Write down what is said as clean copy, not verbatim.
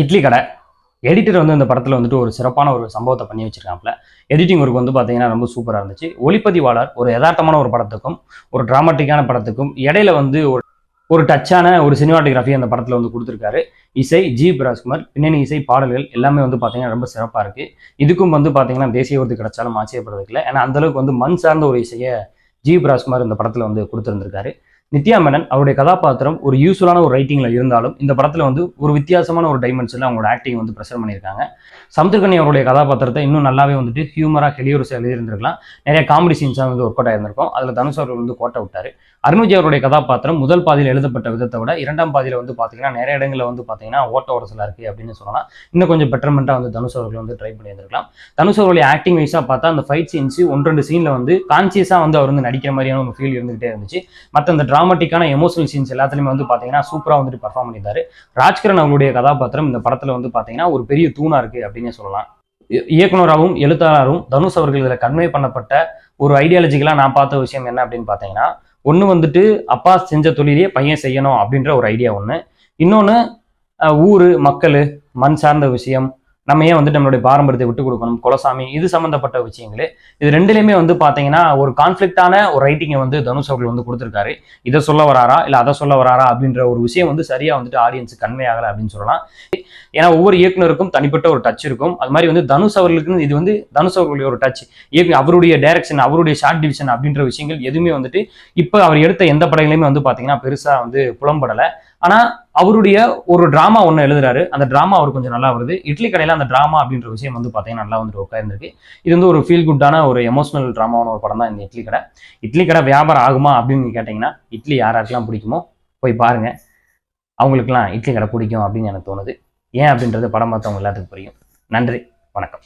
இட்லி கடை எடிட்டர் வந்து இந்த படத்தில் வந்துட்டு ஒரு சிறப்பான ஒரு சம்பவத்தை பண்ணி வச்சிருக்காப்புல. எடிட்டிங் ஒர்க் வந்து பார்த்தீங்கன்னா ரொம்ப சூப்பராக இருந்துச்சு. ஒளிப்பதிவாளர் ஒரு யதார்த்தமான ஒரு படத்துக்கும் ஒரு டிராமாட்டிக்கான படத்துக்கும் இடையில வந்து ஒரு டச்சான ஒரு சினிமாட்டோகிராஃபி அந்த படத்தில் வந்து கொடுத்துருக்காரு. இசை ஜி பிரகாஷ்குமார், பின்னணி இசை பாடல்கள் எல்லாமே வந்து பார்த்தீங்கன்னா ரொம்ப சிறப்பாக இருக்குது. இதுக்கும் வந்து பார்த்தீங்கன்னா தேசிய விருது கிடைச்சாலும் ஆச்சரியப்படுறதுக்கு இல்லை. ஏன்னா அந்தளவுக்கு வந்து மண் சார்ந்த ஒரு இசையை ஜி பிரகாஷ்குமார் இந்த படத்தில் வந்து கொடுத்துருந்துருக்காரு. நித்யா மேனன் அவருடைய கதாபாத்திரம் ஒரு யூஸ்வலான ஒரு ரைட்டிங்ல இருந்தாலும் இந்த படத்துல வந்து ஒரு வித்தியாசமான ஒரு டைமென்ஷன்ல அவங்களோட ஆக்டிங் வந்து ப்ரெசென்ட் பண்ணியிருக்காங்க. சமுத்திரக்கனி அவருடைய கதாபாத்திரத்தை இன்னும் நல்லாவே வந்துட்டு ஹியூமரா ஹெலியோரஸா எழுதியிருந்திருக்கலாம். நிறைய காமெடி சீன்ஸாக வந்து ஒர்க் அவுட் ஆயிருந்திருக்கும். அதுல தனுஷ் அவர்கள் வந்து கோட்டை விட்டாரு. அருண்விஜய் அவருடைய கதாபாத்திரம் முதல் பாதியில் எழுதப்பட்ட விதத்தை விட இரண்டாம் பாதியில வந்து பாத்தீங்கன்னா நிறைய இடங்கள்ல வந்து பாத்தீங்கன்னா ஓட்ட உரசலா இருக்கு அப்படின்னு சொல்லலாம். இன்னும் கொஞ்சம் பெட்டர்மெண்டா வந்து தனுஷ் அவர்கள் வந்து ட்ரை பண்ணியிருந்திருக்கலாம். தனுஷ் அவருடைய ஆக்டிங் வைஸா பார்த்தா அந்த ஃபைட் சீன்ஸ் ஒன்று ரெண்டு சீன்ல வந்து கான்சியஸா வந்து அவர் வந்து நடிக்கிற மாதிரியான ஒரு ஃபீல் இருந்துகிட்டே இருந்துச்சு. மற்ற அந்த டிராமாட்டிக்கான எமோஷனல் சீன்ஸ் எல்லாத்துலயுமே வந்து பாத்தீங்கன்னா சூப்பரா வந்துட்டு பர்ஃபார்ம் பண்ணியிருந்தாரு. ராஜ்கிரண் அவங்களுடைய கதாபாத்திரம் இந்த படத்துல வந்து பாத்தீங்கன்னா ஒரு பெரிய தூணா இருக்கு அப்படின்னு சொல்லலாம். இயக்குனராகவும் எழுத்தாளரும் தனுஷ் அவர்கள் இதில் கன்வே பண்ணப்பட்ட ஒரு ஐடியாலஜிக்கலாக நான் பார்த்த விஷயம் என்ன அப்படின்னு பார்த்தீங்கன்னா, ஒன்று வந்துட்டு அப்பா செஞ்ச தொழிலையே பையன் செய்யணும் அப்படின்ற ஒரு ஐடியா ஒன்று. இன்னொன்று ஊர் மக்கள் மண் சார்ந்த விஷயம், நம்ம ஏன் வந்துட்டு நம்மளுடைய பாரம்பரியத்தை விட்டு கொடுக்கணும், குலசாமி இது சம்மந்தப்பட்ட விஷயங்கள். இது ரெண்டுலையுமே வந்து பார்த்தீங்கன்னா ஒரு கான்ஃப்ளிக்டான ஒரு ரைட்டிங்கை வந்து தனுஷ் அவர்கள் வந்து கொடுத்துருக்காரு. இதை சொல்ல வராரா இல்லை அதை சொல்ல வராரா அப்படின்ற ஒரு விஷயம் வந்து சரியாக வந்துட்டு ஆடியன்ஸுக்கு கன்வே ஆகலை அப்படின்னு சொல்லலாம். ஏன்னா ஒவ்வொரு இயக்குனருக்கும் தனிப்பட்ட ஒரு டச் இருக்கும். அது மாதிரி வந்து தனுஷ் அவர்களுக்கு இது வந்து தனுஷ் அவர்களுடைய ஒரு டச், அவருடைய டைரக்ஷன், அவருடைய ஷார்ட் டிவிஷன் அப்படின்ற விஷயங்கள் எதுவுமே வந்துட்டு இப்போ அவர் எடுத்த எந்த படங்களையுமே வந்து பார்த்தீங்கன்னா பெருசாக வந்து புலம்படலை. ஆனா அவருடைய ஒரு டிராமா ஒன்று எழுதுறாரு. அந்த டிராமா அவர் கொஞ்சம் நல்லா வருது. இட்லி கடையில அந்த டிராமா அப்படின்ற விஷயம் வந்து பார்த்தீங்கன்னா நல்லா வந்து உட்கார்ந்துருக்கு. இது வந்து ஒரு ஃபீல் குட்டான ஒரு எமோஷனல் டிராமாவான ஒரு படம் தான் இந்த இட்லி கடை. இட்லி கடை வியாபாரம் ஆகுமா அப்படின்னு கேட்டீங்கன்னா, இட்லி யாருக்கெல்லாம் பிடிக்குமோ போய் பாருங்க. அவங்களுக்குலாம் இட்லி கடை பிடிக்கும் அப்படின்னு எனக்கு தோணுது. ஏன் அப்படின்றது படம் பார்த்தவங்க எல்லாத்துக்கும் புரியும். நன்றி, வணக்கம்.